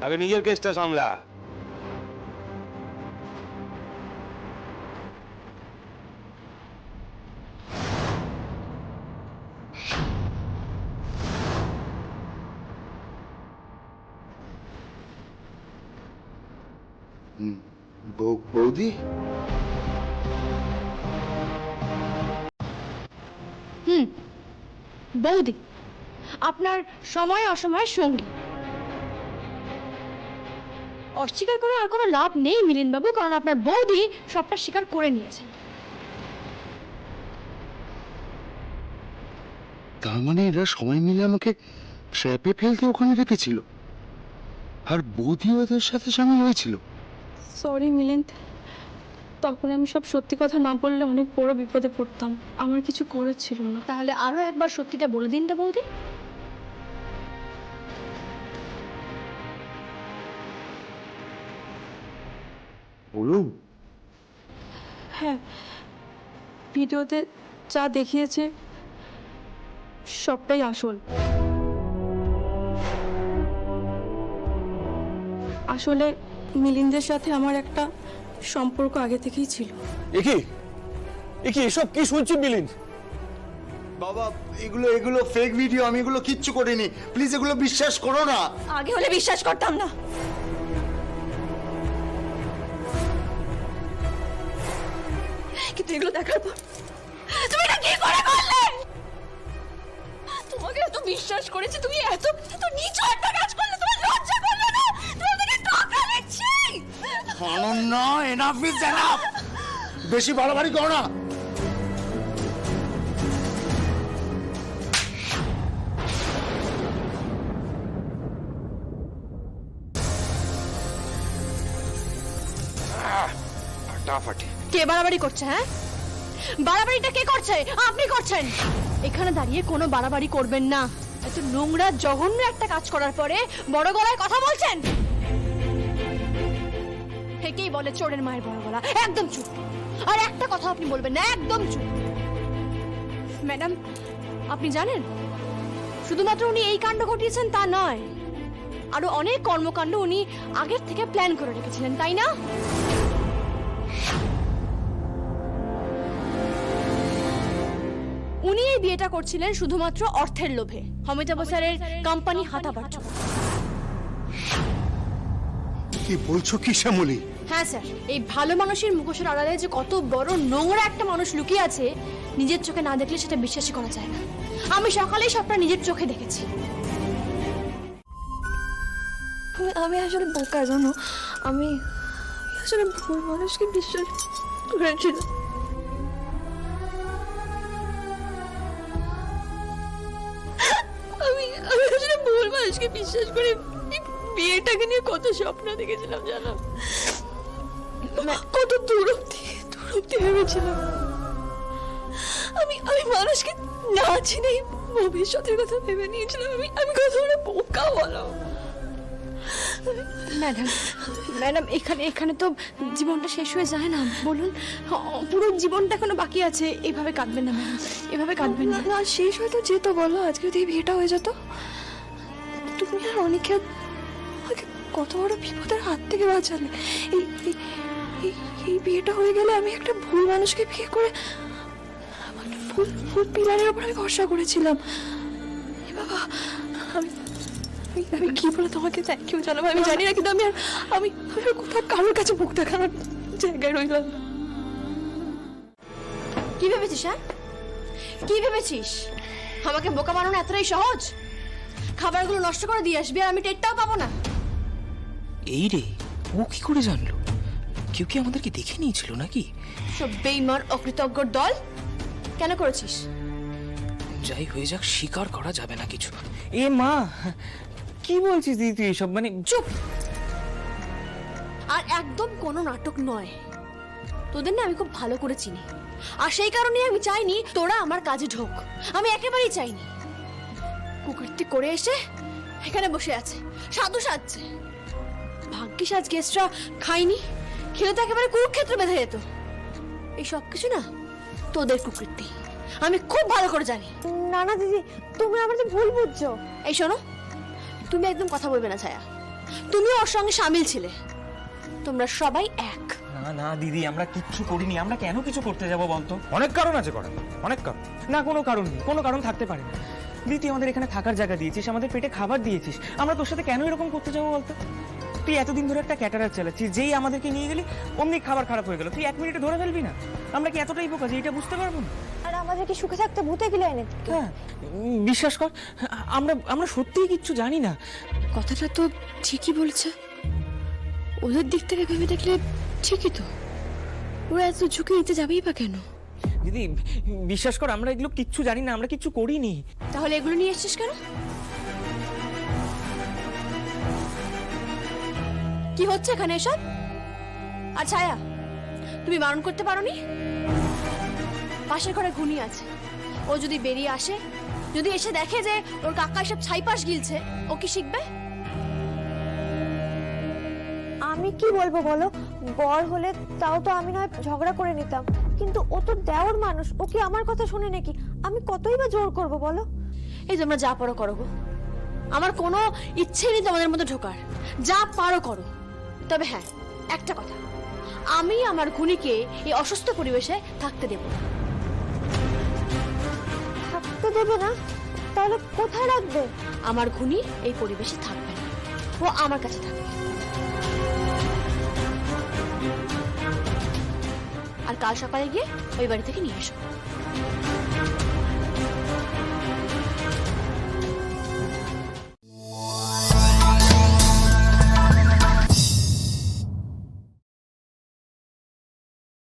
আগে নিজের কেসটা সামলা। বৌদি, বৌদি আপনার সময় অসময়ের সঙ্গী। অস্বীকার করে আর কোনো লাভ নেই মিলিন বাবু, কারণ আপনার বৌদি সবটা স্বীকার করে নিয়েছে। তার মানে এরা সবাই মিলে আমাকে ট্র্যাপে ফেলতে ওখানে রেখেছিল, আর বৌদি ওদের সাথে সামিল হয়েছিল। সরি মিলিন, তখন আমি সব সত্যি কথা না বললে অনেক বড় বিপদে পড়তাম। আমার কিছু করার ছিল না। তাহলে আরো একবার সত্যিটা বলে দিন না বৌদি। বলুন। হ্যাঁ, ভিডিওতে যা দেখিয়েছে সবটাই আসল। আসলে মিলিন্দের সাথে আমার একটা সম্পর্ক আগে থেকেই ছিল। একি এসব কি শুনছি মিলিন? বাবা, এগুলো ফেক ভিডিও, আমি এগুলো কিচ্ছু করিনি, প্লিজ এগুলো বিশ্বাস করো না। আগে হলে বিশ্বাস করতাম না, কিন্তু এগুলো দেখার পর তুমি এটা কি করে করলে? তোমাকে এত বিশ্বাস করেছি, তুমি এত নিচু একটা কাজ করলে, তোমার লজ্জা করলে না? তোমাকে টাকা দিচ্ছি। অনন্য, এনাফ ইজ এনাফ, বেশি বাড়াবাড়ি করো না। কে বাড়াবাড়ি করছে? হ্যাঁ, বাড়াবাড়িটা কে করছে? আপনি করছেন। এখানে দাঁড়িয়ে কোনো বাড়াবাড়ি করবেন না। এত নোংরা জঘন্য একটা কাজ করার পরে বড় গলায় কথা বলছেন। একেই বলে চোরের মায়ের বড় গলা। একদম চুপ, আর একটা কথা আপনি বলবেন না, একদম চুপ। ম্যাডাম, আপনি জানেন শুধুমাত্র উনি এই কাণ্ড ঘটিয়েছেন তা নয়, আরো অনেক কর্মকাণ্ড উনি আগের থেকে প্ল্যান করে রেখেছিলেন, তাই না? উনি এই বিয়েটা করছিলেন শুধুমাত্র অর্থের লোভে, অমিতাভ স্যারের কোম্পানি হাতাবার জন্য। কি বলছো কি শ্যামলী? হ্যাঁ স্যার, এই ভালো মানুষের মুখোশের আড়ালে যে কত বড় নোংরা একটা মানুষ লুকিয়ে আছে, নিজের চোখে না দেখলে সেটা বিশ্বাসই করা যায় না। আমি সকালেই সবটা নিজের চোখে দেখেছি। আমি আসলে বোকা, জানো, আমি আসলে ভুল মানুষকে বিশ্বাস করেছিলাম। আমি আসলে ভুল মানুষকে বিশ্বাস করে বিয়েটাকে নিয়ে কত স্বপ্ন দেখেছিলাম, জানো, কত দূর অব্দি ভেবেছিলাম। আমি মানুষকে না চিনেই ভবিষ্যতের কথা ভেবে নিয়েছিলাম। আমি কত বড় বোকা বলো। ম্যাডাম, এখানে তো জীবনটা শেষ হয়ে যায় না। বলুন, পুরো জীবনটা এখনো বাকি আছে। এভাবে কাঁদবেন না ম্যাডাম, এভাবে কাঁদবেন না। না, শেষ হয়তো যেত, বলো, আজকে যদি বিয়েটা হয়ে যেত, তুমি আর অনেকে আমাকে কত বড় বিপদের হাত থেকে বাঁচালে। এই বিয়েটা হয়ে গেলে আমি একটা ভুল মানুষকে বিয়ে করে ভুল পিলারের উপর আমি ভরসা করেছিলাম। বাবা, আমি কি বলে তোমাকে থ্যাংক ইউ জানাবো আমি জানি না, কিন্তু আমি কোথাও কারোর কাছে মুখ দেখানোর জায়গায় রইলাম না। কি ভেবেছিস? হ্যাঁ, কি ভেবেছিস? আমাকে বোকা বানানো এতটাই সহজ? খাবারগুলো নষ্ট করে দিয়ে আসবি আর আমি টেরটাও পাবো না? এই রে, ও কি করে জানলো? কেউ কি আমাদেরকে দেখে নিয়েছিল নাকি? সব বেঈমান অকৃতজ্ঞর দল। কেন করেছিস? যাই হয়ে যাক, স্বীকার করা যাবে না কিছু। এ মা, কি বলছিস দিদি তুই এসব? মানে চুপ। আর একদম কোনো নাটক নয়। তোদের না আমি খুব ভালো করে চিনি, আর সেই কারণে আমি চাইনি তোরা আমার কাজে ঢোক। আমি একেবারেই চাইনি। কুকীর্তি করে এসে এখানে বসে আছে, সাধু সাজছে। ভাগ্যিস আজ গেস্টরা খাইনি, খেলে তো একেবারে কুরুক্ষেত্র বেঁধে যেত। এই সব কিছু না তোদের কুকীর্তি, আমি খুব ভালো করে জানি। না না দিদি, তুমি আমাকে ভুল বুঝছো। এই শোনো, তুমি একদম কথা বলবে না ছায়া। তুমিও ওর সঙ্গে সামিল ছিলে। তোমরা সবাই এক। না না দিদি, আমরা কিচ্ছু করিনি। আমরা কেন কিছু করতে যাব বলতো? অনেক কারণ আছে করার, অনেক কারণ। না, কোনো কারণ নেই, কোনো কারণ থাকতে পারে না। দিদি, তুই আমাদের এখানে থাকার জায়গা দিয়েছিস, আমাদের পেটে খাবার দিয়েছিস, আমরা তোর সাথে কেন এরকম করতে যাবো বলতো? তুই এতদিন ধরে একটা ক্যাটারার চালাচ্ছিস, যেই আমাদেরকে নিয়ে গেলি অমনি খাবার খারাপ হয়ে গেল। তুই 1 মিনিটে ধরে ফেলবি না? আমরা কি এতটাই বোকা যে এটা বুঝতে পারবো না? আর আমাদের কি সুখে থাকতে ভূতে গিলে এনে? হ্যাঁ, বিশ্বাস কর, আমরা আমরা সত্যিই কিচ্ছু জানি না। কথাটা তো ঠিকই বলছে। ওদের দিক থেকে ভেবে দেখলে ঠিকই তো। ওরা এত ঝুঁকে নিতে যাবেই বা কেন? দিদি বিশ্বাস কর, আমরা এগুলো কিচ্ছু জানি না, আমরা কিচ্ছু করিনি। তাহলে এগুলো নিয়ে এসছিস কেন? কি হচ্ছে এখানে এসব? আর ছায়া, তুমি বারণ করতে পারোনি? পাশের ঘরে ঘুনি আছে, ও যদি বেরিয়ে আসে, যদি এসে দেখে যে ওর কাকা এসব ছাইপাশ গিলছে, ও কি শিখবে? আমি কি বলবো বলো, বর হলে তাও তো আমি নয় ঝগড়া করে নিতাম, কিন্তু ও তো দেওর মানুষ, ও কি আমার কথা শোনে নাকি? আমি কতই বা জোর করব বলো? এই তোমরা যা পারো করো গো, আমার কোনো ইচ্ছে নেই তোমাদের মধ্যে ঢোকার। যা পারো করো, তবে হ্যাঁ একটা কথা, আমি আমার ঘুনিকে এই অসুস্থ পরিবেশে থাকতে দেব না। থাকতে দেবে না? তাহলে কোথায় রাখবে? আমার ঘুনি এই পরিবেশে থাকবে না, ও আমার কাছে থাকবে। আর কাল সকালে গিয়ে ওই বাড়ি থেকে নিয়ে এসো।